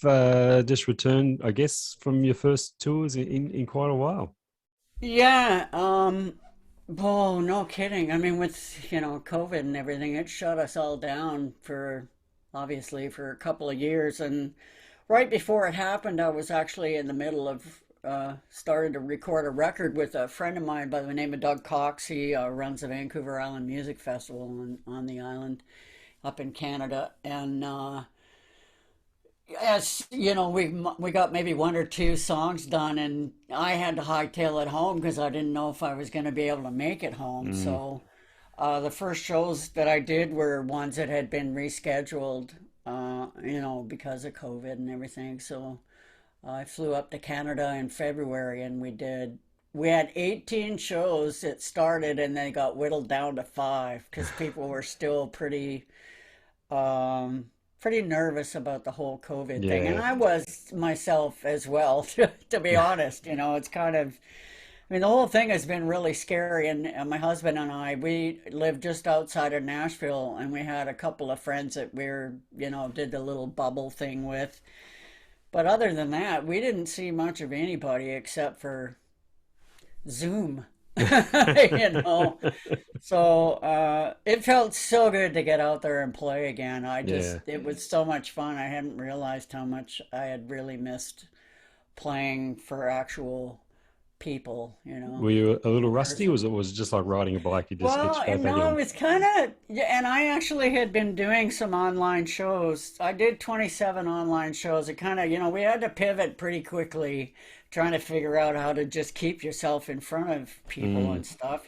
just returned, I guess, from your first tours in quite a while. Yeah, oh, no kidding. I mean, with, COVID and everything, it shut us all down obviously, for a couple of years. And right before it happened, I was actually in the middle of started to record a record with a friend of mine by the name of Doug Cox. He runs the Vancouver Island Music Festival on the island up in Canada. And Yes, we got maybe one or two songs done, and I had to hightail it home because I didn't know if I was going to be able to make it home. Mm. So the first shows that I did were ones that had been rescheduled, because of COVID and everything. So I flew up to Canada in February, and we had 18 shows that started, and they got whittled down to five because people were still pretty nervous about the whole COVID thing. And Yeah. I was myself as well, to be honest. It's kind of, I mean, the whole thing has been really scary. And my husband and I, we live just outside of Nashville, and we had a couple of friends that did the little bubble thing with. But other than that, we didn't see much of anybody except for Zoom. you know so it felt so good to get out there and play again. Yeah. It was so much fun. I hadn't realized how much I had really missed playing for actual people, Were you a little in rusty, or person. was it just like riding a bike? You just get Well, straight back no, it in. was kind of, yeah, and I actually had been doing some online shows. I did 27 online shows. It kind of, we had to pivot pretty quickly, trying to figure out how to just keep yourself in front of people Mm. and stuff.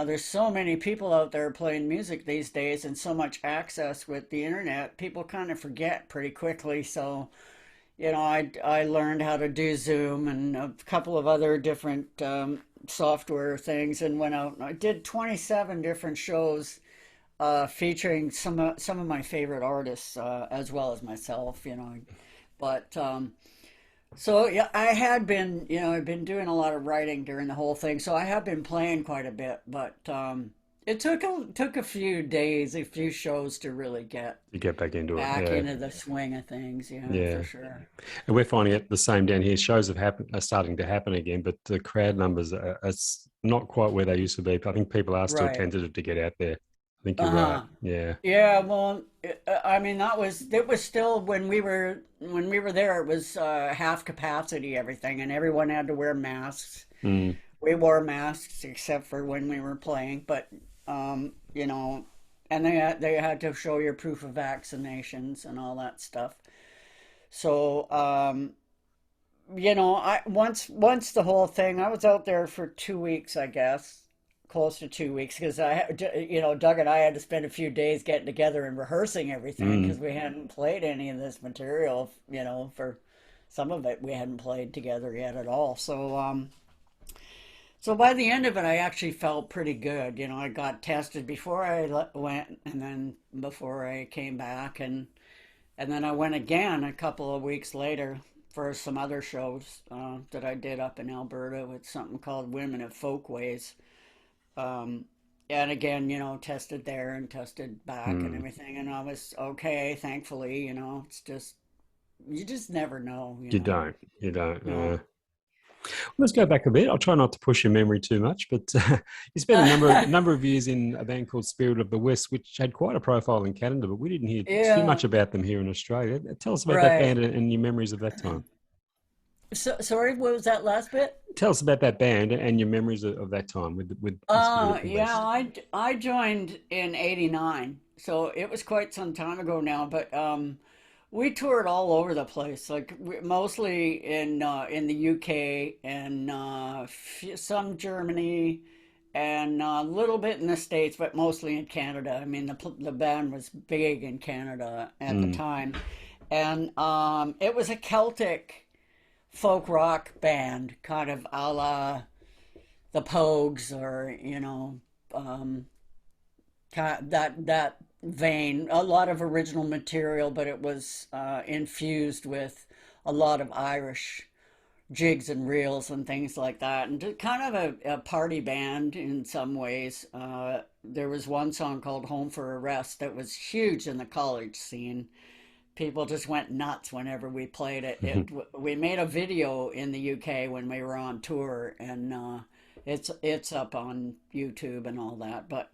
There's so many people out there playing music these days and so much access with the internet, people kind of forget pretty quickly. So, I learned how to do Zoom and a couple of other different software things, and went out and I did 27 different shows featuring some of my favorite artists, as well as myself. But so yeah, I've been doing a lot of writing during the whole thing, so I have been playing quite a bit. But it took a few days, a few shows to really get You get back into it. back Yeah. into the swing of things. Yeah, for Yeah. sure. And we're finding it the same down here. Shows are starting to happen again, but the crowd numbers are not quite where they used to be. But I think people are still Right. tentative to get out there. I think you're right. Uh-huh. Yeah. Yeah, well, I mean, it was still when we were there, it was half capacity, everything, and everyone had to wear masks. Mm. We wore masks except for when we were playing, but and they had to show your proof of vaccinations and all that stuff. So, I once the whole thing, I was out there for 2 weeks, I guess, close to 2 weeks, because Doug and I had to spend a few days getting together and rehearsing everything Mm. because we hadn't played any of this material, for some of it we hadn't played together yet at all. So by the end of it, I actually felt pretty good. I got tested before went, and then before I came back, and then I went again a couple of weeks later for some other shows that I did up in Alberta with something called Women of Folkways. Um, and again, tested there and tested back and Mm. everything. And I was okay, thankfully. It's just, you just never know, You don't. You don't. No. Let's go back a bit. I'll try not to push your memory too much, but you spent a number of years in a band called Spirit of the West, which had quite a profile in Canada, but we didn't hear too Yeah, much about them here in Australia. Tell us about that right. band and your memories of that time. So, sorry, what was that last bit? Tell us about that band and your memories of that time with Spirit of the Yeah, West. I joined in '89, so it was quite some time ago now. But we toured all over the place, like mostly in the UK and some Germany and a little bit in the States, but mostly in Canada. I mean, the band was big in Canada at the Mm. time, and it was a Celtic folk rock band, kind of a la the Pogues, or um, that vein. A lot of original material, but it was infused with a lot of Irish jigs and reels and things like that, and kind of a party band in some ways. There was one song called "Home for a Rest" that was huge in the college scene, people just went nuts whenever we played it. We made a video in the UK when we were on tour, and it's up on YouTube and all that. But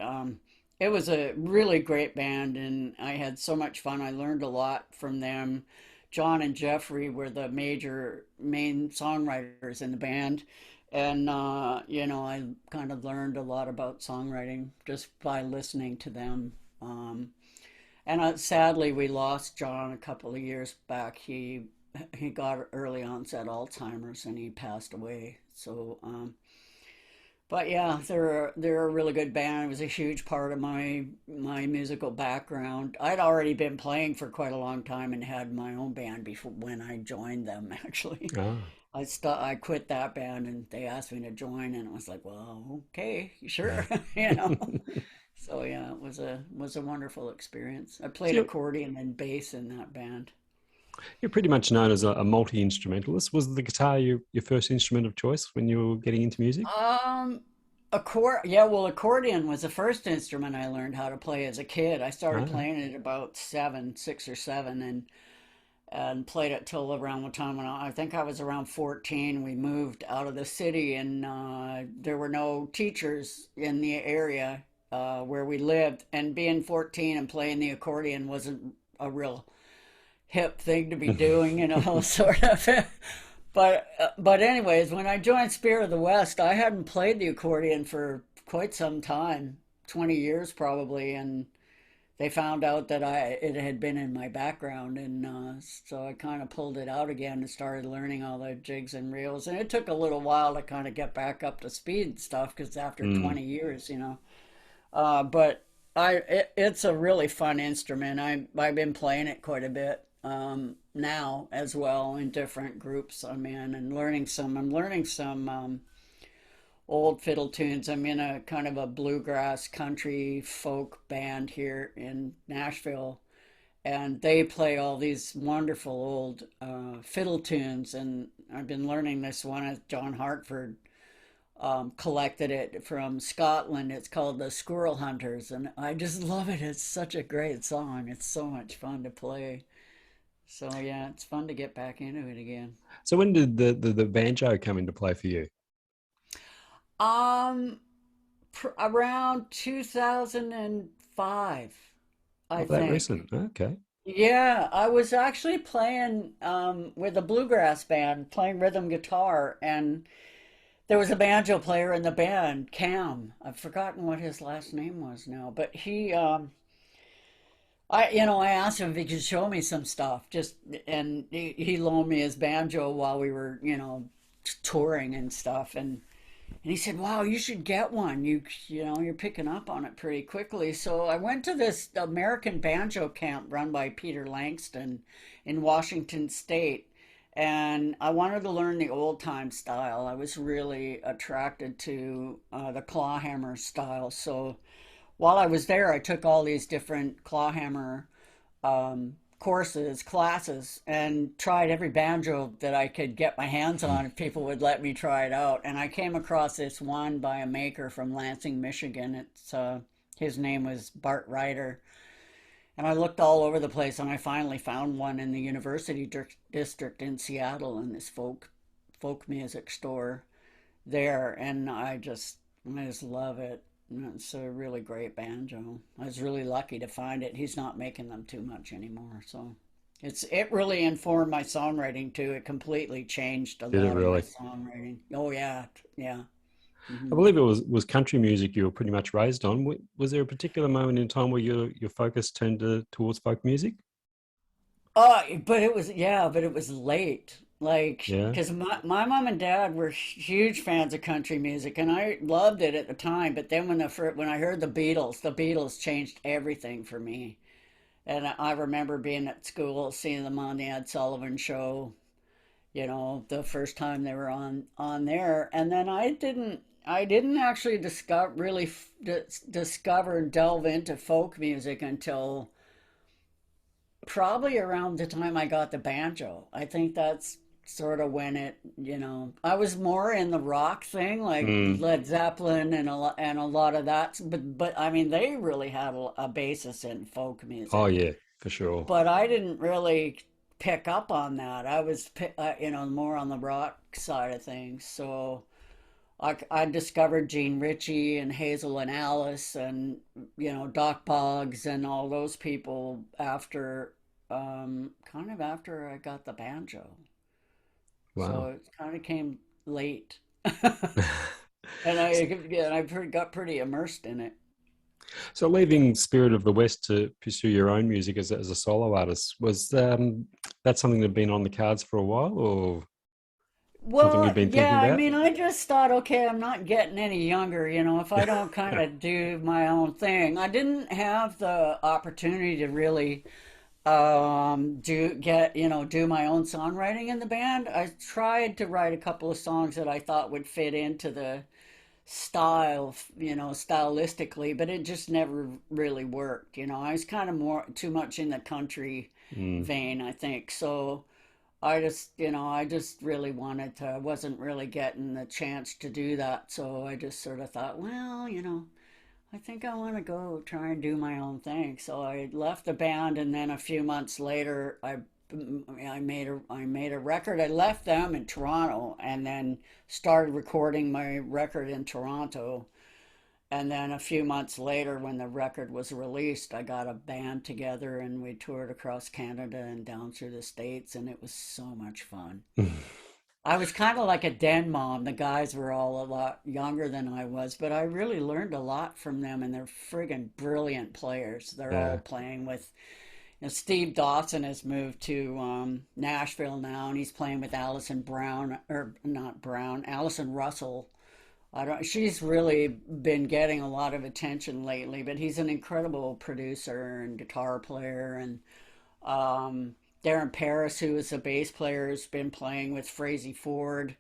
it was a really great band, and I had so much fun. I learned a lot from them. John and Jeffrey were the main songwriters in the band. And, I kind of learned a lot about songwriting just by listening to them. And sadly, we lost John a couple of years back. He got early onset Alzheimer's and he passed away. So, but yeah, they're a really good band. It was a huge part of my musical background. I'd already been playing for quite a long time and had my own band before when I joined them. Actually, Ah. I quit that band and they asked me to join, and I was like, well, okay, Yeah. sure, So yeah, it was a wonderful experience. I So played accordion and bass in that band. you're pretty much known as a multi-instrumentalist. Was the guitar your first instrument of choice when you were getting into music? Um, yeah, well, accordion was the first instrument I learned how to play as a kid. I started Ah. playing it about 6 or 7, and played it till around the time when I think I was around 14. We moved out of the city, and there were no teachers in the area where we lived. And being 14 and playing the accordion wasn't a real hip thing to be doing, sort of. But anyways, when I joined Spirit of the West, I hadn't played the accordion for quite some time, 20 years probably, and they found out that it had been in my background, and so I kind of pulled it out again and started learning all the jigs and reels. And it took a little while to kind of get back up to speed and stuff because after Mm. 20 years, but it's a really fun instrument. I've been playing it quite a bit now as well in different groups I'm in, and learning some. I'm learning some old fiddle tunes. I'm in a kind of a bluegrass country folk band here in Nashville, and they play all these wonderful old fiddle tunes. And I've been learning this one as John Hartford collected it from Scotland. It's called the Squirrel Hunters, and I just love it. It's such a great song. It's so much fun to play. So yeah, it's fun to get back into it again. So when did the banjo come into play for you? Um, Around 2005, I Oh, that think. recent. Okay. Yeah, I was actually playing with a bluegrass band, playing rhythm guitar, and there was a banjo player in the band, Cam. I've forgotten what his last name was now, but I asked him if he could show me some stuff, and he loaned me his banjo while we were, touring and stuff, and he said, "Wow, you should get one. You're picking up on it pretty quickly." So I went to this American banjo camp run by Peter Langston in Washington State, and I wanted to learn the old time style. I was really attracted to the clawhammer style. So while I was there, I took all these different clawhammer courses, classes, and tried every banjo that I could get my hands on if people would let me try it out. And I came across this one by a maker from Lansing, Michigan. His name was Bart Ryder. And I looked all over the place, and I finally found one in the University District in Seattle in this folk music store there, and I just love it. It's a really great banjo. I was really lucky to find it. He's not making them too much anymore, so it really informed my songwriting too. It completely changed a Did it lot of my really? songwriting. Oh yeah, yeah. I Hmm. believe it was country music you were pretty much raised on. Was there a particular moment in time where your focus turned towards folk music? But it was late. Like, Yeah. because my mom and dad were huge fans of country music, and I loved it at the time. But then when I heard the Beatles changed everything for me. And I remember being at school, seeing them on the Ed Sullivan Show. The first time they were on there, and then I didn't actually discover and delve into folk music until probably around the time I got the banjo. I think that's sort of when I was more in the rock thing, like Mm. Led Zeppelin and a lot of that. But I mean, they really had a basis in folk Oh music. yeah. for sure. but I didn't really pick up on that. I was, more on the rock side of things. So I discovered Gene Ritchie and Hazel and Alice and, Doc Boggs and all those people after, kind of after I got the banjo. So Wow. it kind of came late. And got pretty immersed in it. So leaving Spirit of the West to pursue your own music as a solo artist, was that something that had been on the cards for a while or something you'd Well, been thinking yeah, I about? mean, I just thought, okay, I'm not getting any younger, if I don't kind of do my own thing. I didn't have the opportunity to really do my own songwriting in the band. I tried to write a couple of songs that I thought would fit into the style, stylistically, but it just never really worked. I was kind of more too much in the country Mm. vein, I think. So I just really wanted to, I wasn't really getting the chance to do that. So I just sort of thought, well, I think I want to go try and do my own thing. So I left the band, and then a few months later, I made a record. I left them in Toronto, and then started recording my record in Toronto. And then a few months later, when the record was released, I got a band together and we toured across Canada and down through the States, and it was so much fun. I was kind of like a den mom. The guys were all a lot younger than I was, but I really learned a lot from them, and they're friggin' brilliant players. They're all Yeah. playing with, Steve Dawson has moved to Nashville now, and he's playing with Alison Brown, or not Brown, Alison Russell. I don't. She's really been getting a lot of attention lately, but he's an incredible producer and guitar player. And Darren Paris, who is a bass player, has been playing with Frazee Ford,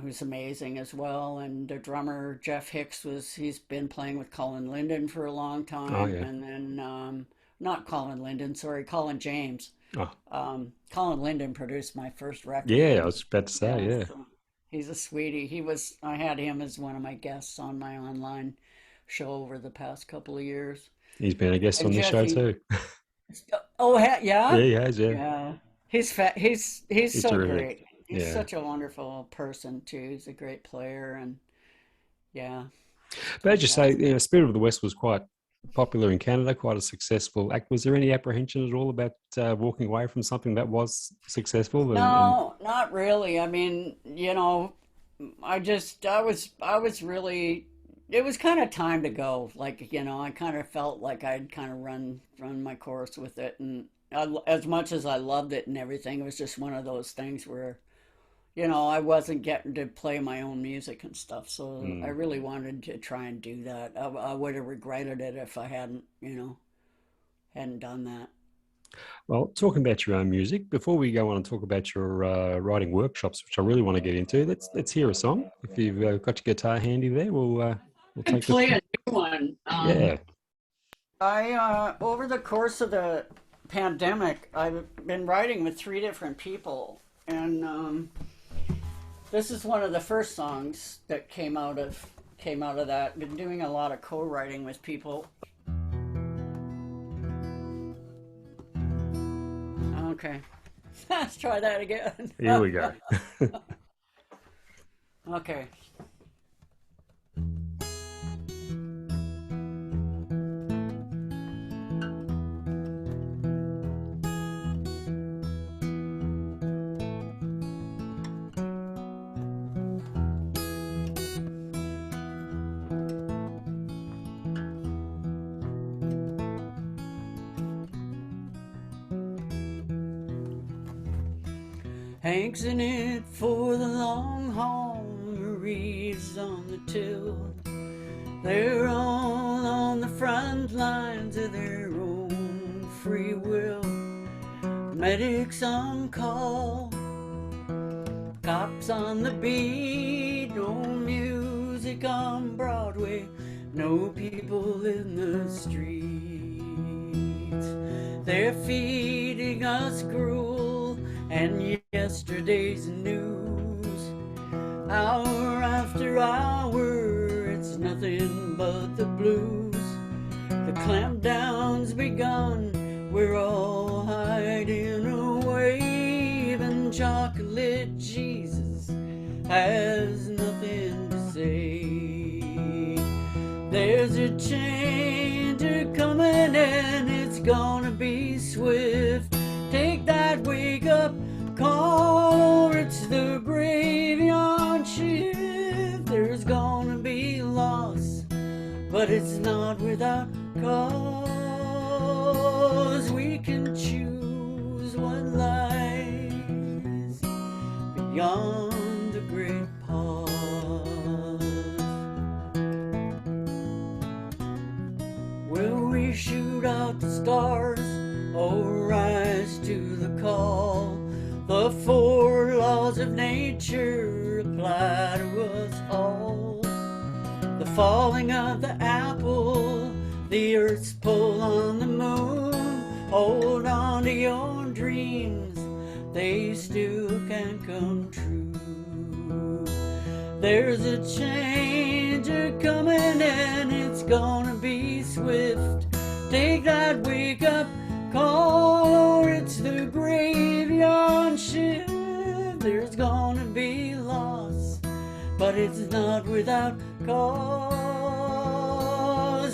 who's amazing as well. And the drummer Jeff Hicks he's been playing with Colin Linden for a long Oh time. yeah. And then not Colin Linden, sorry, Colin James. Oh Colin Linden produced my first record, yeah. I and was about to say yeah, yeah. so he's a sweetie. I had him as one of my guests on my online show over the past couple of years. He's been a guest And on this show Jesse, too. oh Yeah, yeah, he has. Yeah, yeah. He's he's so terrific. great. He's Yeah. such a wonderful person too. He's a great player, and yeah, But as you say, fantastic. Spirit of the West was quite popular in Canada, quite a successful act. Was there any apprehension at all about walking away from something that was successful? And No, not really. I mean, I was really, it was kind of time to go. Like, I kind of felt like I'd kind of run my course with it, and as much as I loved it and everything, it was just one of those things where, I wasn't getting to play my own music and stuff. So I mm, really wanted to try and do that. I would have regretted it if I hadn't done that. well, talking about your own music, before we go on and talk about your writing workshops, which I really want to get into, let's hear a song. If you've got your guitar handy there, we'll I can take this. play a new one. Yeah. Over the course of the pandemic, I've been writing with three different people, and this is one of the first songs that came out of that. Been doing a lot of co-writing with people. Okay, let's try that again. Here we go. Okay. Hank's in it for the long haul, Marie's on the till. They're all on the front lines of their own free will. Medics on call, cops on the beat, no music on Broadway, no people in the streets. They're feeding us gruel and yesterday's news. Hour after hour, it's nothing but the blues. The clampdown's begun, We're all hiding away, even chocolate Jesus has nothing to say. There's a change coming and it's gonna be swift. Take that wake up call or it's the graveyard shift. There's gonna be loss, but it's not without cause. We can choose what lies beyond the great pause. Will we shoot out the stars or rise to the call? The four laws of nature apply to us all. The falling of the apple, the earth's pull on the moon. Hold on to your dreams, they still can come true. There's a change coming and it's gonna be swift. Take that wake up call or it's the graveyard shift. There's gonna be loss, but it's not without cause.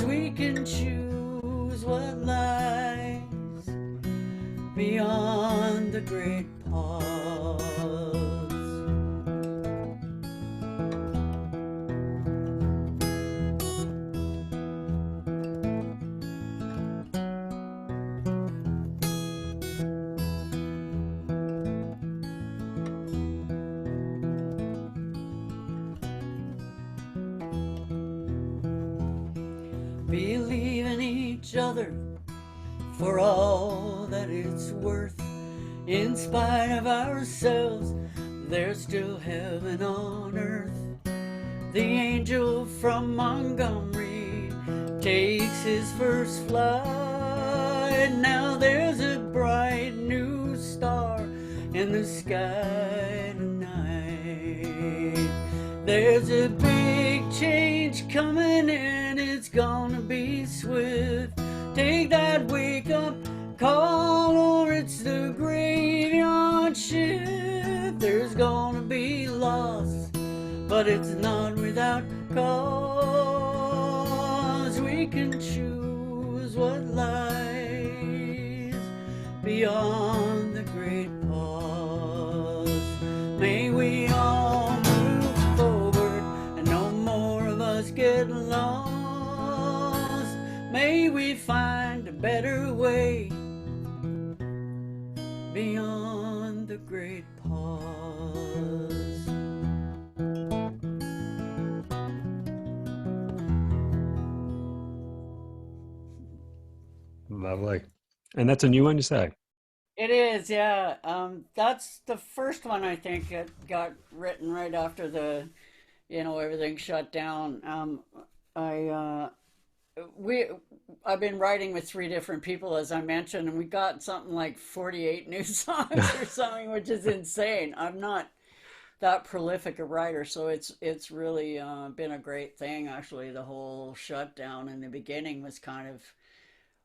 We can choose what lies beyond the great pause. Believe in each other for all that it's worth. In spite of ourselves, there's still heaven on earth. The angel from Montgomery takes his first flight. Now there's a bright new star in the sky tonight. There's a big change coming and it's gonna be swift. Take that wake up call or it's the graveyard shift. There's gonna be loss, but it's not without cause. We can choose what lies beyond the great pause. May we all move forward and no more of us get lost. May we find a better way beyond the great pause. Lovely. And that's a new one, you say? It is, yeah. That's the first one I think it got written right after everything shut down. I we I've been writing with three different people, as I mentioned, and we got something like 48 new songs or something, which is insane. I'm not that prolific a writer, so it's really been a great thing. Actually, the whole shutdown in the beginning was kind of,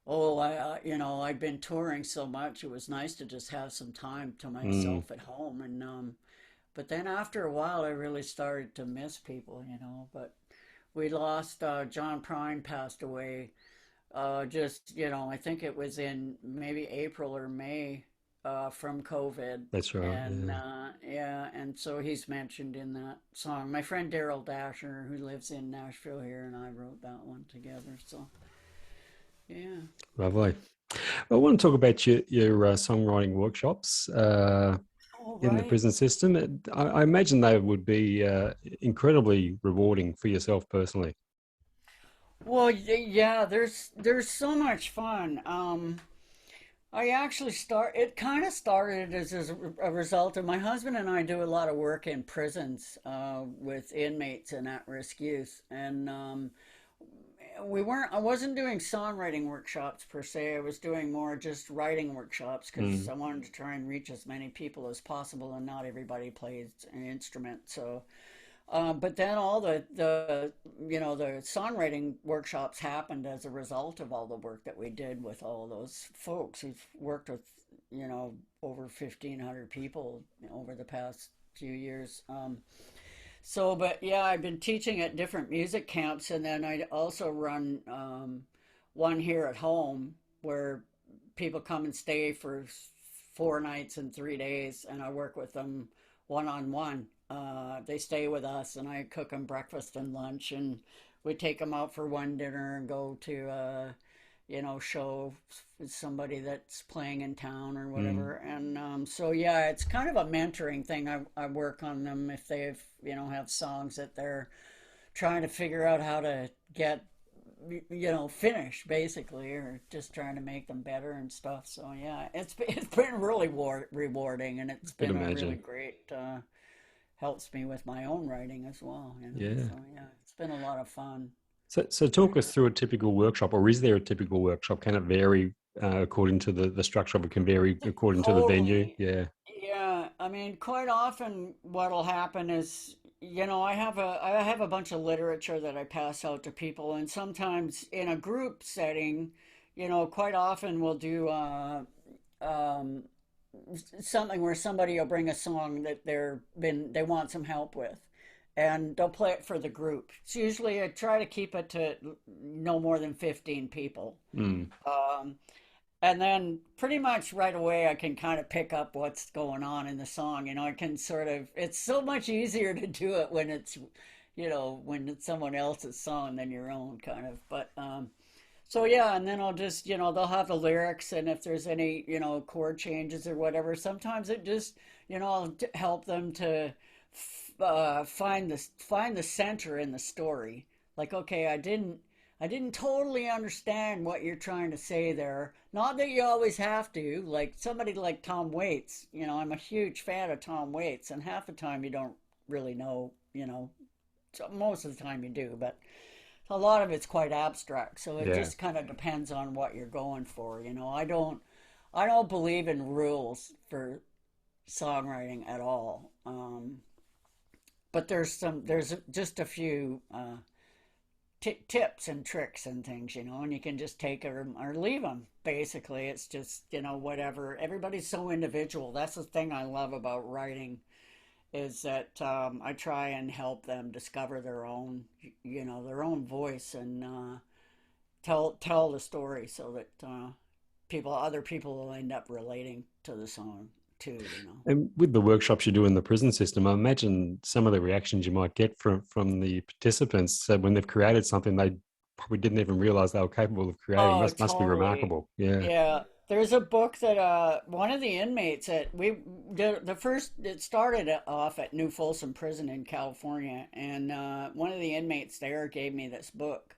I'd been touring so much. It was nice to just have some time to Mm, myself at home, and but then after a while, I really started to miss people. But we lost John Prine passed away. I think it was in maybe April or May from COVID. that's right. And Yeah. yeah, and so he's mentioned in that song. My friend Daryl Dasher, who lives in Nashville here, and I wrote that one together. So yeah. Lovely. I want to talk about your songwriting workshops All in the right. prison system. I imagine they would be incredibly rewarding for yourself personally. Well, yeah, there's so much fun. I actually it kind of started as a result of my husband and I do a lot of work in prisons with inmates and at-risk youth. And I wasn't doing songwriting workshops per se. I was doing more just writing workshops because Mm, I wanted to try and reach as many people as possible and not everybody plays an instrument. So But then all the songwriting workshops happened as a result of all the work that we did with all those folks who've worked with, over 1,500 people over the past few years. But yeah, I've been teaching at different music camps, and then I also run one here at home where people come and stay for 4 nights and 3 days, and I work with them one on one. They stay with us, and I cook them breakfast and lunch, and we take them out for one dinner and go to show somebody that's playing in town or Mm. whatever. And so yeah, it's kind of a mentoring thing. I work on them if they've have songs that they're trying to figure out how to get finish basically, or just trying to make them better and stuff. So yeah, it's been really rewarding, and it's I could been a really imagine. great helps me with my own writing as well. Yeah. So yeah, it's been a lot of fun. So talk us through a typical workshop, or is there a typical workshop? Can it vary according to the structure of it? Can vary according to the venue? Totally. Yeah. Yeah, I mean, quite often what'll happen is, I have a bunch of literature that I pass out to people, and sometimes in a group setting, quite often we'll do um, something where somebody will bring a song that they want some help with, and they'll play it for the group. It's usually I try to keep it to no more than 15 people. Mm. Um, and then pretty much right away, I can kind of pick up what's going on in the song. I can sort of, it's so much easier to do it when when it's someone else's song than your own kind of. So yeah, and then I'll just, they'll have the lyrics, and if there's any, chord changes or whatever, sometimes it just, I'll help them to find the center in the story. Like, okay, I didn't totally understand what you're trying to say there. Not that you always have to. Like somebody like Tom Waits, I'm a huge fan of Tom Waits, and half the time you don't really know, so most of the time you do, but a lot of it's quite abstract. So it Yeah. just kind of depends on what you're going for. I don't believe in rules for songwriting at all. But there's just a few tips and tricks and things, and you can just take it or leave them. Basically, it's just, whatever. Everybody's so individual. That's the thing I love about writing is that I try and help them discover their own voice, and tell the story so that other people will end up relating to the song too. And with the workshops you do in the prison system, I imagine some of the reactions you might get from the participants when they've created something they probably didn't even realize they were capable of creating. Oh, Must be totally. remarkable. Yeah. Yeah. There's a book that one of the inmates at we the first it started off at New Folsom Prison in California, and one of the inmates there gave me this book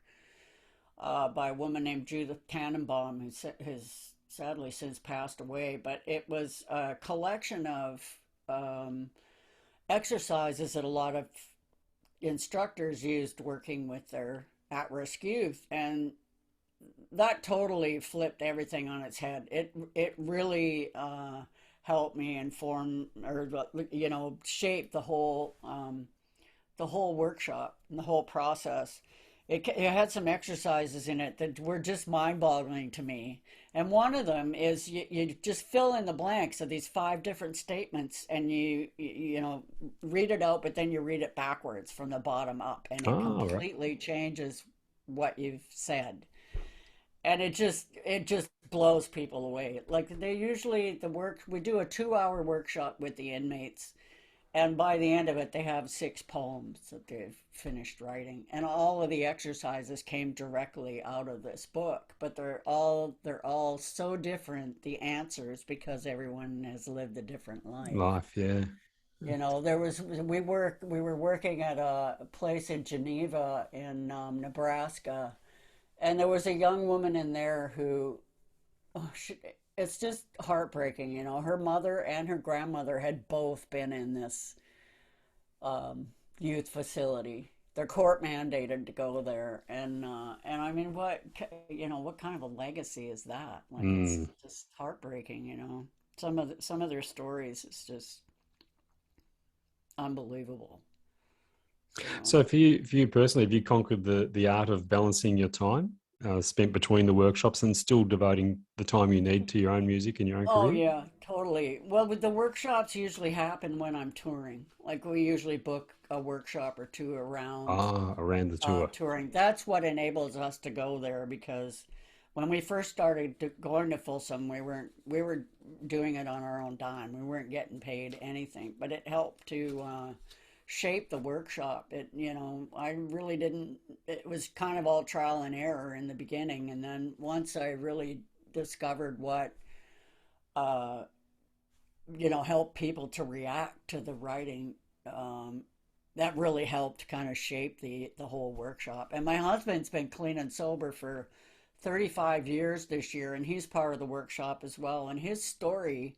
by a woman named Judith Tannenbaum, who has sadly since passed away. But it was a collection of um, exercises that a lot of instructors used working with their at-risk youth, and that totally flipped everything on its head. It really helped me inform, or shape the whole workshop and the whole process. It had some exercises in it that were just mind-boggling to me. And one of them is you just fill in the blanks of these 5 different statements, and you read it out, but then you read it backwards from the bottom up, and it Oh, right. completely changes what you've said. And it just blows people away. Like they usually the work we do a 2-hour workshop with the inmates, and by the end of it they have 6 poems that they've finished writing, and all of the exercises came directly out of this book, but they're all so different, the answers, because everyone has lived a different life. Life, yeah. We were working at a place in Geneva in Nebraska, and there was a young woman in there who, oh, it's just heartbreaking. Her mother and her grandmother had both been in this um, youth facility. They're court mandated to go there, and I mean, what kind of a legacy is that? Like, it's Mm. just heartbreaking. Some of their stories is just unbelievable. So. So for you personally, have you conquered the art of balancing your time spent between the workshops and still devoting the time you need to your own music and your own Oh career? yeah, totally. Well, with the workshops usually happen when I'm touring. Like we usually book a workshop or two around Ah, around the tour. touring. That's what enables us to go there because when we first started going to Folsom, we were doing it on our own dime. We weren't getting paid anything, but it helped to shape the workshop. I really didn't. It was kind of all trial and error in the beginning, and then once I really discovered what uh, help people to react to the writing. Um, that really helped kind of shape the whole workshop. And my husband's been clean and sober for 35 years this year, and he's part of the workshop as well. And his story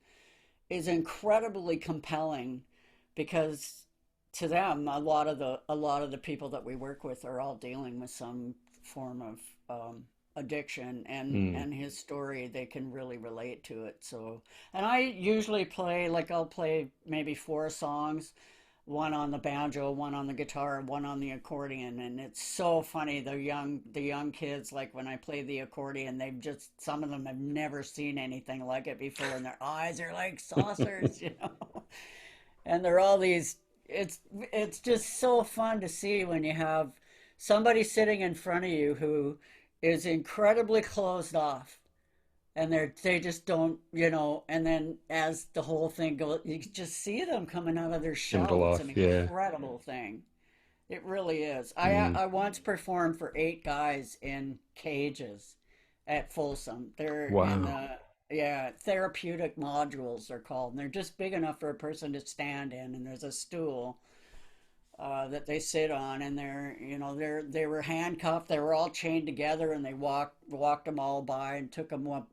is incredibly compelling because to them, a lot of the people that we work with are all dealing with some form of addiction, and Mm. his story, they can really relate to it. So, and I usually play, like, I'll play maybe four songs, one on the banjo, one on the guitar, one on the accordion, and it's so funny. The young kids, like when I play the accordion, some of them have never seen anything like it before, and their eyes are like saucers, and they're all these. It's just so fun to see when you have somebody sitting in front of you who is incredibly closed off, and they just don't, and then as the whole thing goes, you just see them coming out of their Come to shell. It's an life, yeah. incredible thing. It really is. I Mm. I once performed for 8 guys in cages at Folsom. They're in Wow. the, yeah, therapeutic modules they're called, and they're just big enough for a person to stand in, and there's a stool that they sit on, and they were handcuffed. They were all chained together, and they walked them all by and took them up,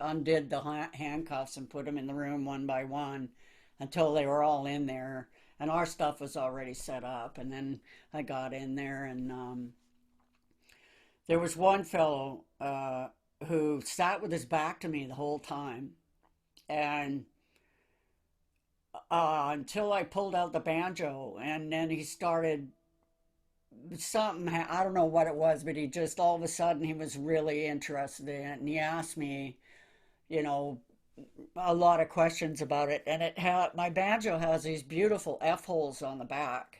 undid the handcuffs and put them in the room one by one until they were all in there. And our stuff was already set up. And then I got in there, and there was one fellow who sat with his back to me the whole time. And until I pulled out the banjo, and then he started something. I don't know what it was, but he just all of a sudden he was really interested in it, and he asked me, you know, a lot of questions about it. And my banjo has these beautiful F holes on the back.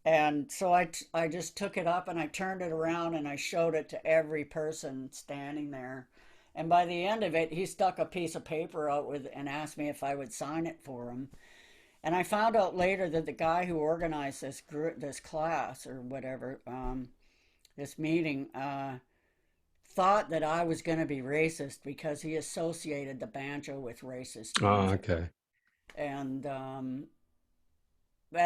And so I just took it up and I turned it around and I showed it to every person standing there. And by the end of it, he stuck a piece of paper out with and asked me if I would sign it for him. And I found out later that the guy who organized this class or whatever, this meeting, thought that I was going to be racist because he associated the banjo with racist Oh, music. okay. And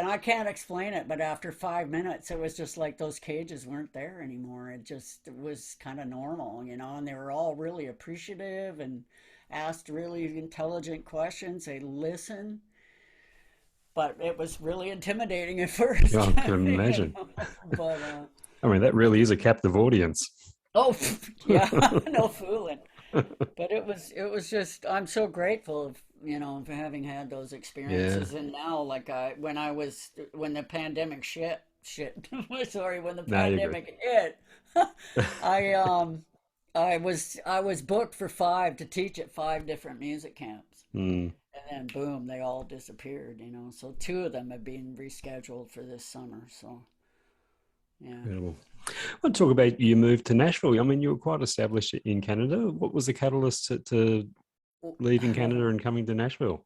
I can't explain it, but after 5 minutes, it was just like those cages weren't there anymore. It was kind of normal, and they were all really appreciative and asked really intelligent questions. They listened, but it was really intimidating at Yeah, first. I can imagine. But I mean, that really is a captive audience. oh yeah, no fooling. But it was just, I'm so grateful for having had those Yeah. experiences. And now, like, when the pandemic shit sorry, when the No, you're good. pandemic hit, I I was booked for five to teach at five different music camps, Mm, and then boom, they all disappeared. So two of them have been rescheduled for this summer. So yeah. incredible. I want to talk about your move to Nashville. I mean, you were quite established in Canada. What was the catalyst to leaving Canada and coming to Nashville?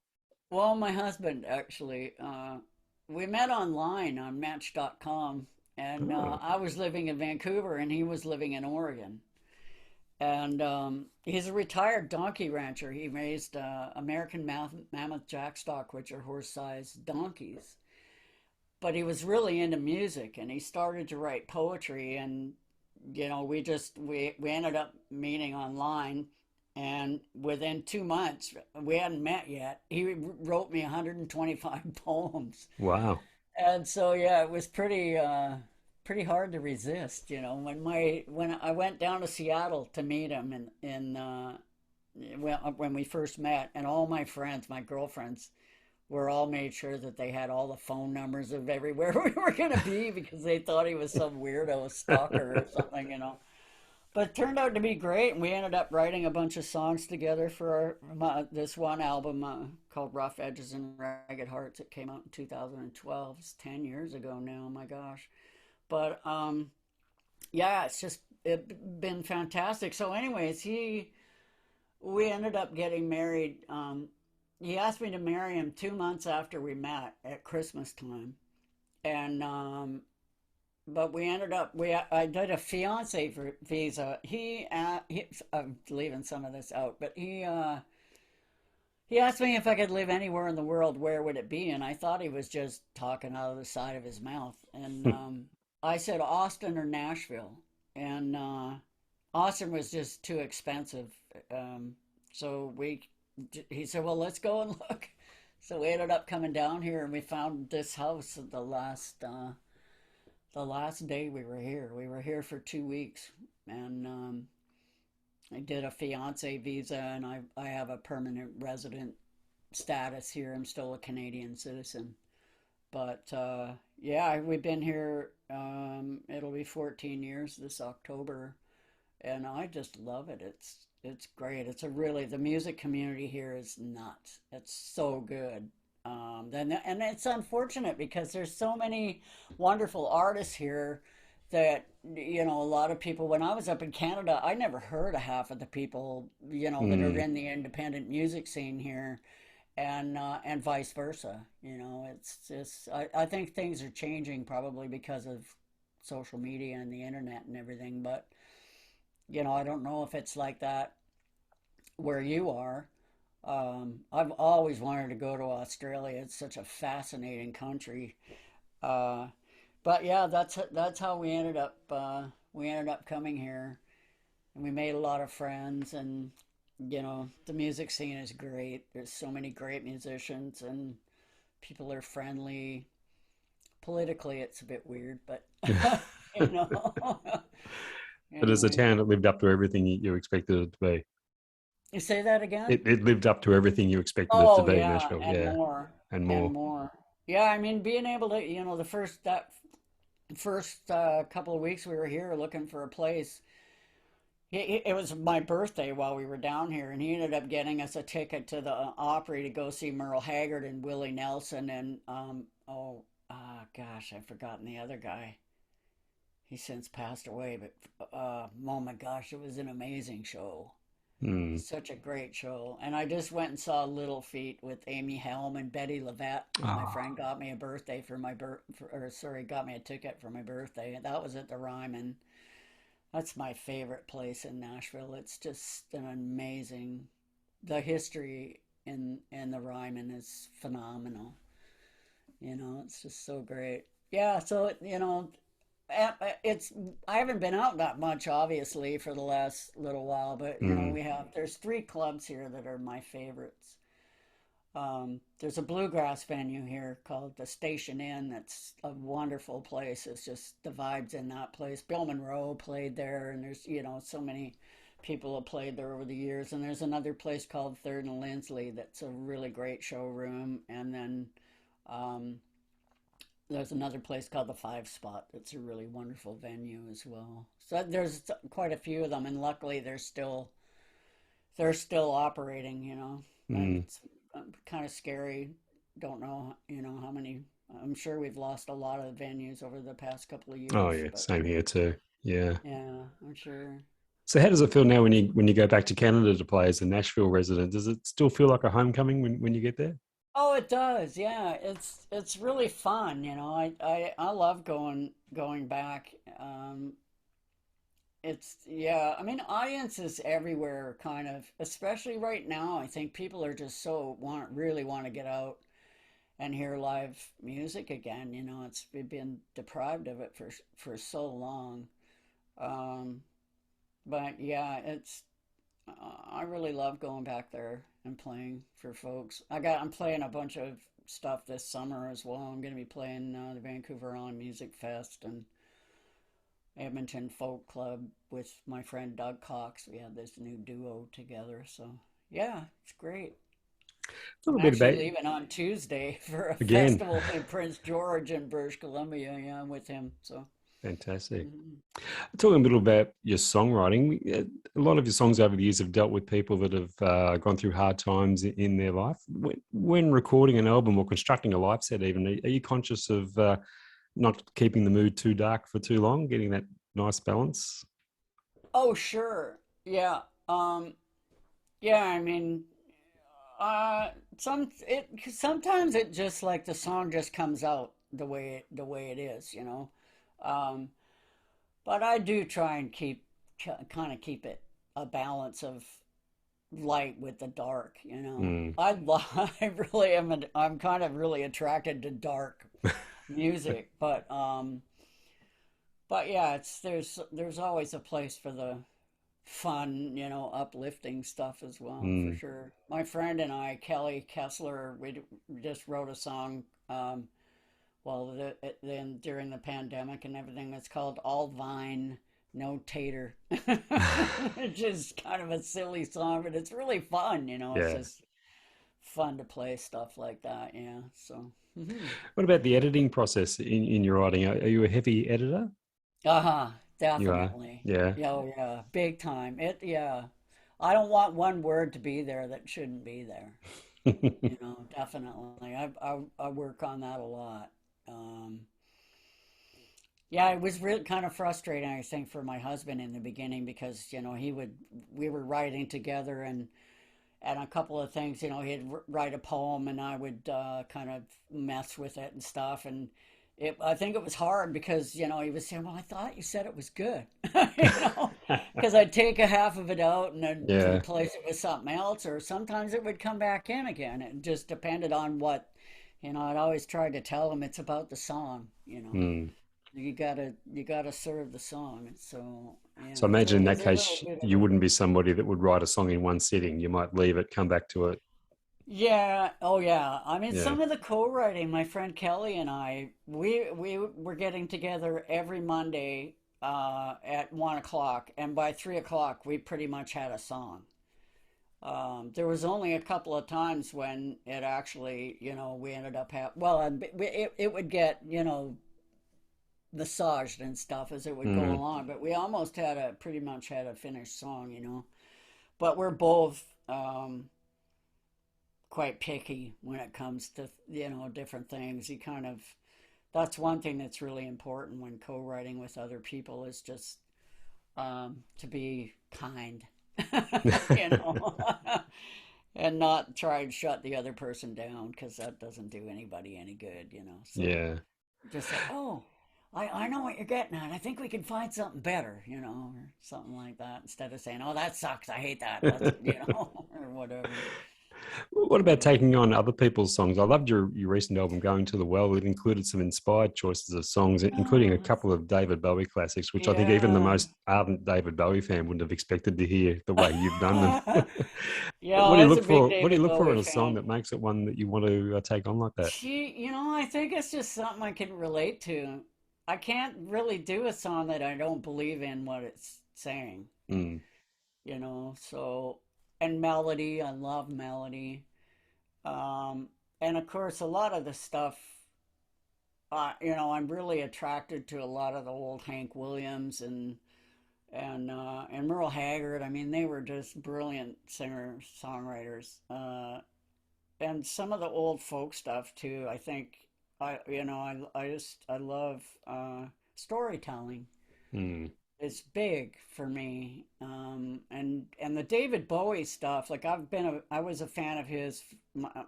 Well, my husband actually, we met online on Match.com, and Oh, I was living in Vancouver, and he was living in Oregon. And he's a retired donkey rancher. He raised American Mammoth Jackstock, which are horse-sized donkeys. But he was really into music, and he started to write poetry. And we ended up meeting online, and within 2 months, we hadn't met yet, he wrote me 125 poems. wow. And so yeah, it was pretty hard to resist, when I went down to Seattle to meet him, when we first met, and all my friends, my girlfriends, we're all made sure that they had all the phone numbers of everywhere we were going to be because they thought he was some weirdo stalker or something, But it turned out to be great, and we ended up writing a bunch of songs together for this one album called Rough Edges and Ragged Hearts. It came out in 2012. It's 10 years ago now, my gosh. But yeah, it's been fantastic. So, anyways, we ended up getting married. He asked me to marry him 2 months after we met at Christmas time, and but we ended up I did a fiance visa. I'm leaving some of this out, but he asked me if I could live anywhere in the world, where would it be? And I thought he was just talking out of the side of his mouth. And I said Austin or Nashville, and Austin was just too expensive. So he said, well, let's go and look. So we ended up coming down here, and we found this house at the last day we were here. We were here for 2 weeks, and I did a fiance visa, and I have a permanent resident status here. I'm still a Canadian citizen, but yeah, we've been here. It'll be 14 years this October, and I just love it. It's great. The music community here is nuts. It's so good. And it's unfortunate because there's so many wonderful artists here that a lot of people. When I was up in Canada, I never heard of half of the people that are Mm. in the independent music scene here, and vice versa. It's just I think things are changing probably because of social media and the internet and everything. But I don't know if it's like that where you are. I've always wanted to go to Australia. It's such a fascinating country. Uh, but yeah, that's how we ended up coming here, and we made a lot of friends. And the music scene is great. There's so many great musicians, and people are friendly. Politically, it's a bit weird, but you know. But as a Anyway, town, it lived up to everything you expected it to be. you say that again? It lived up to everything you expected it to Oh be, yeah, Nashville. and Yeah, more, and and more. more. Yeah, I mean, being able to, the first couple of weeks we were here looking for a place. It was my birthday while we were down here, and he ended up getting us a ticket to the Opry to go see Merle Haggard and Willie Nelson and gosh, I've forgotten the other guy. He's since passed away, but oh my gosh, it was an amazing show. Mm. Such a great show. And I just went and saw Little Feat with Amy Helm and Betty Lavette. My Oh, friend got me a birthday for my or sorry, got me a ticket for my birthday. And that was at the Ryman. That's my favorite place in Nashville. It's just an amazing. The history in the Ryman is phenomenal. It's just so great. Yeah, so it's I haven't been out that much obviously for the last little while, but mm. there's three clubs here that are my favorites. There's a bluegrass venue here called the Station Inn. That's a wonderful place. It's just the vibes in that place. Bill Monroe played there, and there's so many people have played there over the years. And there's another place called Third and Lindsley that's a really great showroom. And then um, there's another place called the Five Spot that's a really wonderful venue as well. So there's quite a few of them, and luckily they're still operating. Mm. It's kind of scary. Don't know, how many. I'm sure we've lost a lot of venues over the past couple of Oh years, yeah, but same here too. Yeah. yeah, I'm sure. So how does it feel now when you go back to Canada to play as a Nashville resident? Does it still feel like a homecoming when you get there? Oh, it does. Yeah, it's really fun. I love going back. It's yeah. I mean, audiences everywhere, kind of, especially right now. I think people are just really want to get out and hear live music again. We've been deprived of it for so long. Um, but yeah, I really love going back there and playing for folks. I'm playing a bunch of stuff this summer as well. I'm going to be playing the Vancouver On Music Fest and Edmonton Folk Club with my friend Doug Cox. We have this new duo together. So yeah, it's great. Talk a I'm bit actually about leaving on Tuesday for a again. festival in Prince George in British Columbia. Yeah, I'm with him. So, Fantastic. mhm. Talking a little about your songwriting, a lot of your songs over the years have dealt with people that have gone through hard times in their life. When recording an album or constructing a live set, even, are you conscious of not keeping the mood too dark for too long, getting that nice balance? Oh, sure. Yeah. Yeah, I mean, uh, sometimes it just like the song just comes out the way it is, you know. Um, but I do try and kind of keep it a balance of light with the dark, you know. Mm. I really am I'm kind of really attracted to dark music, but yeah, it's there's always a place for the fun, you know, uplifting stuff as well, for Mm. sure. My friend and I, Kelly Kessler, we just wrote a song, well, then during the pandemic and everything. It's called All Vine, No Tater, which is kind of a silly song, but it's really fun, you know. It's Yeah. just fun to play stuff like that, yeah. So, What about the editing process in your writing? Are you a heavy editor? uh-huh, You are. definitely. Yeah. Yeah, oh, yeah, big time. Yeah. I don't want one word to be there that shouldn't be there. You know, definitely. I work on that a lot. Um, yeah, it was really kind of frustrating, I think, for my husband in the beginning because, you know, we were writing together and a couple of things, you know, he'd write a poem and I would kind of mess with it and stuff. And I think it was hard because, you know, he was saying, well, I thought you said it was good, you know, because I'd take a half of it out and then Yeah. replace it with something else, or sometimes it would come back in again. It just depended on what, you know, I'd always tried to tell him it's about the song, you know. Mm. You gotta serve the song. So So I yeah, so imagine it in was that a little case, bit of you a wouldn't be somebody that would write a song in one sitting. You might leave it, come back to it. yeah. Oh yeah. I mean, Yeah. some of the co-writing, my friend Kelly and I, we were getting together every Monday at 1 o'clock, and by 3 o'clock, we pretty much had a song. There was only a couple of times when it actually, you know, we ended up well, and it would get, you know, massaged and stuff as it would go Mm. along, but we almost pretty much had a finished song, you know. But we're both quite picky when it comes to, you know, different things. You kind of, that's one thing that's really important when co-writing with other people is just to be kind, you know, and not try and shut the other person down because that doesn't do anybody any good, you know. So Yeah. just say, oh, I know what you're getting at. I think we can find something better, you know, or something like that, instead of saying, oh, that sucks. I hate that. Let's, you know, or whatever. What about Yeah. taking on other people's songs? I loved your recent album, Going to the Well. It included some inspired choices of songs, including a Oh, couple of David Bowie classics, which I think even the yeah. most ardent David Bowie fan wouldn't have expected to hear the way you've done them. Yeah, What I do you was a look big for? What do you David look for Bowie in a song fan. that makes it one that you want to take on like that? You know, I think it's just something I can relate to. I can't really do a song that I don't believe in what it's saying, Mm. you know, so, and melody, I love melody. Um, and of course, a lot of the stuff, you know, I'm really attracted to a lot of the old Hank Williams and Merle Haggard. I mean, they were just brilliant singer songwriters. And some of the old folk stuff too. I think you know, I love storytelling. Mm. It's big for me. And the David Bowie stuff. Like I was a fan of his.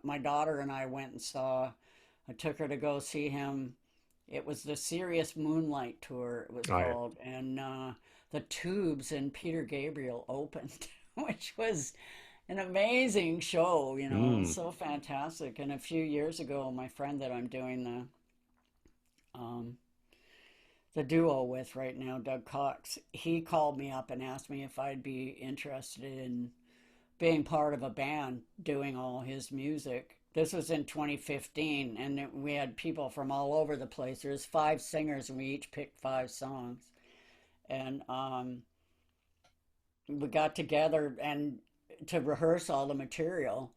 My daughter and I went and saw. I took her to go see him. It was the Serious Moonlight Tour. It was Oh, yeah. called, and the Tubes and Peter Gabriel opened, which was an amazing show, you know, Mm. so fantastic. And a few years ago, my friend that I'm doing um, the duo with right now, Doug Cox, he called me up and asked me if I'd be interested in being part of a band doing all his music. This was in 2015, and we had people from all over the place. There's 5 singers, and we each picked 5 songs. And we got together and to rehearse all the material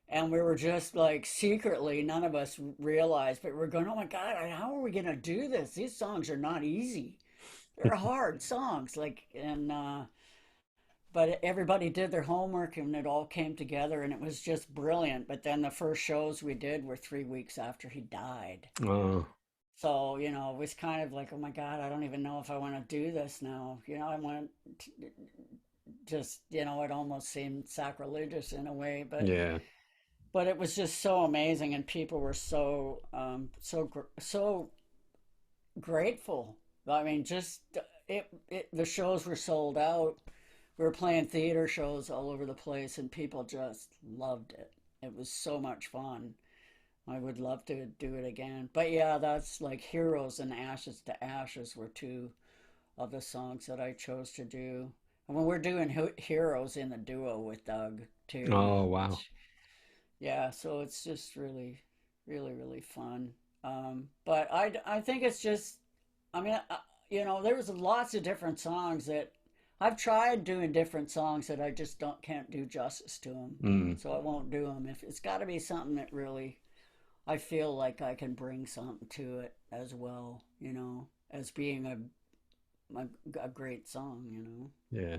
And we were just like secretly, none of us realized, but we're going, oh my God, how are we going to do this? These songs are not easy. They're hard songs. But everybody did their homework and it all came together and it was just brilliant. But then the first shows we did were 3 weeks after he died. Oh, So, it was kind of like, oh my God, I don't even know if I want to do this now. I want to just, it almost seemed sacrilegious in a way, yeah. but it was just so amazing, and people were so grateful. I mean, just the shows were sold out. We were playing theater shows all over the place, and people just loved it. It was so much fun. I would love to do it again. But yeah, that's like Heroes and Ashes to Ashes were two of the songs that I chose to do. And when we're doing Heroes in the duo with Doug too, Oh, wow. which yeah, so it's just really, really, really fun. But I think it's just, I mean, there was lots of different songs that I've tried doing different songs that I just can't do justice to them. Mm, So I won't do them. If it's got to be something that really I feel like I can bring something to it as well, as being a great song. yeah.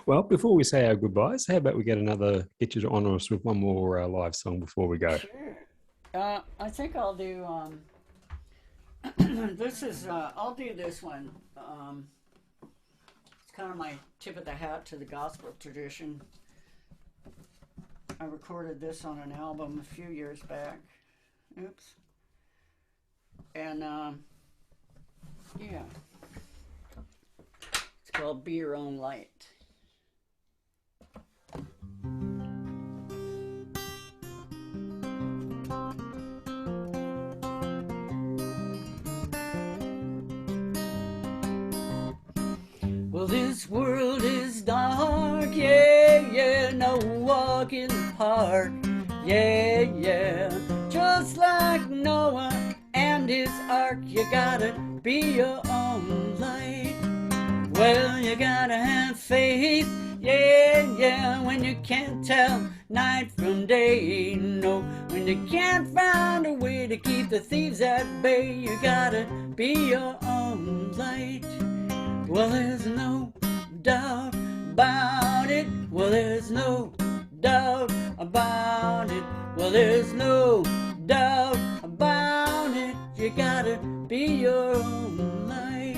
Well, before we say our goodbyes, how about we get you to honour us with one more live song before we go? Sure. I think I'll do I'll do this one. It's kind of my tip of the hat to the gospel tradition. I recorded this on an album a few years back. Oops. And yeah, it's called Be Your Own Light. Well, this world is dark, yeah, yeah, no walk in the park, yeah, yeah. Just like Noah and his ark, you gotta be your own light. Well, you gotta have faith, yeah, yeah, when you can't tell night from day, no. When you can't find a way to keep the thieves at bay, you gotta be your own light. Well, there's no doubt about it. Well, there's no doubt about it. Well, there's no doubt about it. You gotta be your own light.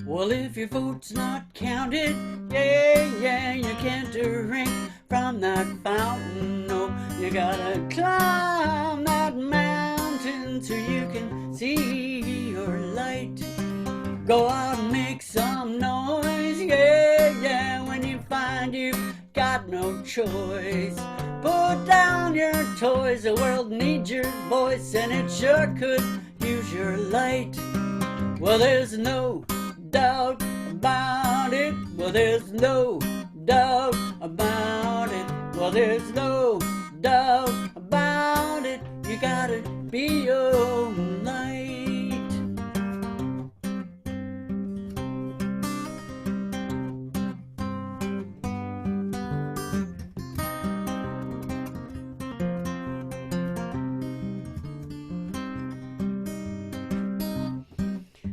Well, if your vote's not counted, yeah, yeah, you can't drink from that fountain, no. You gotta climb that mountain so you can see your light. Go out and make some noise, yeah, yeah, when you find you've got no choice. Put down your toys, the world needs your voice, and it sure could use your light. Well, there's no doubt about it. Well, there's no doubt about it. Well, there's no doubt about it. You gotta be your own light.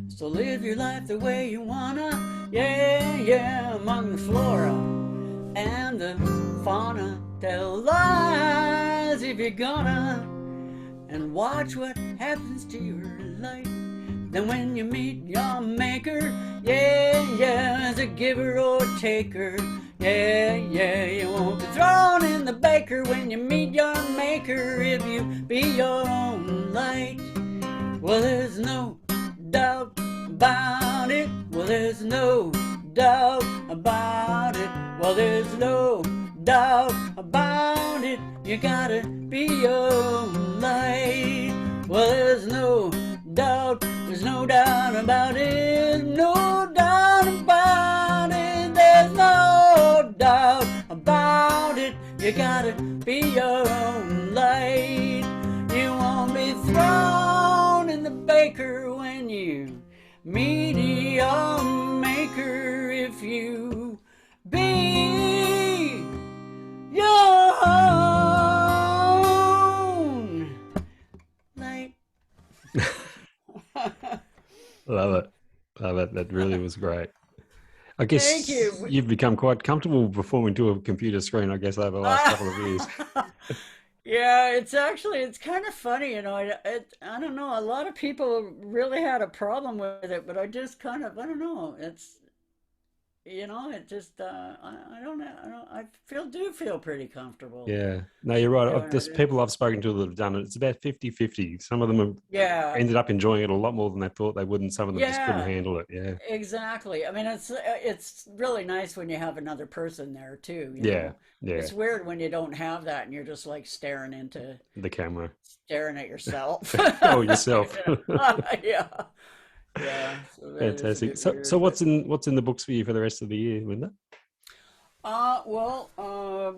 So live your life the way you wanna, yeah, yeah, among the flora and the fauna. Tell lies if you're gonna, and watch what happens to your life. Then when you meet your maker, yeah, yeah, as a giver or taker, yeah, yeah, you won't be thrown in the baker when you meet your maker if you be your own light. Well, there's no doubt about it. Well, there's no doubt about it. Well, there's no doubt about it. You gotta be your own light. Well, there's no doubt about it. No doubt about it. There's no doubt about it. You gotta be your own light. You won't be thrown in the baker when you if you be your own light. Love it. Love it. That really was great. I Thank guess you. you've become quite comfortable performing to a computer screen, I guess, over the last couple of years. Yeah, it's kind of funny, you know. I don't know. A lot of people really had a problem with it, but I just kind of, I don't know. It's, you know, it just, I don't know. I do feel pretty comfortable Yeah. No, you're right. doing There's it. people I've spoken to that have done it. It's about 50-50. Some of them have Yeah, ended up enjoying it a lot more than they thought they would, and some of them just couldn't yeah, handle it. Yeah. exactly. I mean, it's really nice when you have another person there too, you Yeah. know. Yeah. It's weird when you don't have that and you're just like The camera. staring at yourself. Oh, yourself. Yeah. Yeah, so that is a Fantastic. bit So weird, but what's in the books for you for the rest of the year, Linda?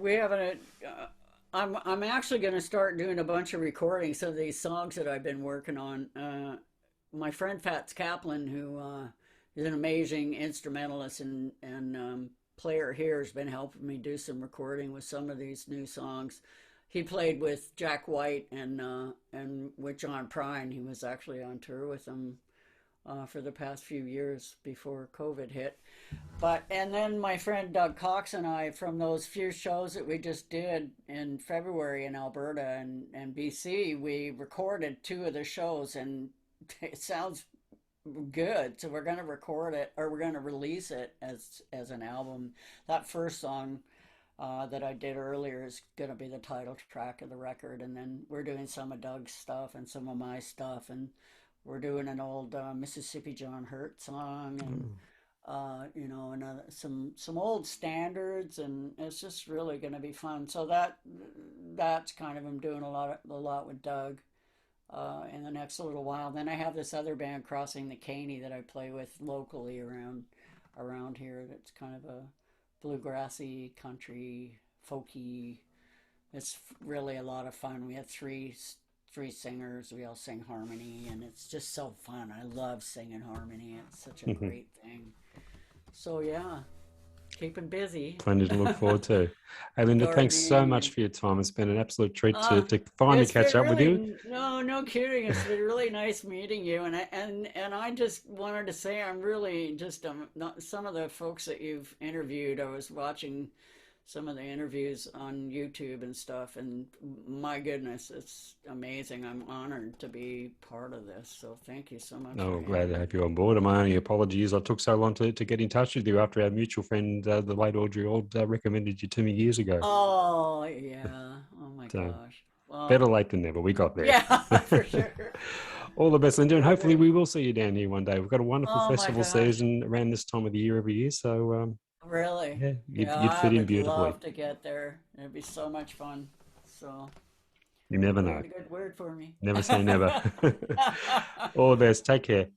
we have I'm actually going to start doing a bunch of recordings of these songs that I've been working on. My friend Fats Kaplan, who is an amazing instrumentalist and player here, has been helping me do some recording with some of these new songs. He played with Jack White and with John Prine. He was actually on tour with them for the past few years before COVID hit. And then my friend Doug Cox and I, from those few shows that we just did in February in Alberta and BC, we recorded two of the shows, and it sounds good. So we're going to record it, or we're going to release it as an album. That first song that I did earlier is going to be the title track of the record, and then we're doing some of Doug's stuff and some of my stuff, and we're doing an old Mississippi John Hurt song, and Mm. you know, and some old standards, and it's just really going to be fun. So that's kind of, I'm doing a lot with Doug in the next little while. Then I have this other band, Crossing the Caney, that I play with locally around here. That's kind of a bluegrassy, country, folky. It's really a lot of fun. We have three singers. We all sing harmony, and it's just so fun. I love singing harmony. It's such a great thing. So yeah, keeping busy, Plenty to look forward to. Hey, Linda, thanks so gardening, much and for your time. It's been an absolute treat to, uh, to finally it's catch been up with you. really, no kidding. It's been really nice meeting you, and I just wanted to say I'm really just not some of the folks that you've interviewed. I was watching some of the interviews on YouTube and stuff, and my goodness, it's amazing. I'm honored to be part of this. So thank you so much for Oh, glad to having have me. you on board. And my only apologies. I took so long to get in touch with you after our mutual friend, the late Audrey Old, recommended you to me years ago. Oh, yeah. Oh my So gosh. Well, better late than never. We got there. yeah, for sure. All the best, Linda. And For hopefully sure. we will see you down here one day. We've got a wonderful Oh my festival gosh. season around this time of the year every year. So, Really? yeah, Yeah, you'd I fit in would beautifully. love to get there. It'd be so much fun. So, You never put know. in a good word for me. Never say never. All the best. Take care.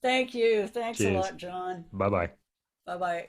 Thank you. Thanks a Cheers. lot, John. Bye bye. Bye bye.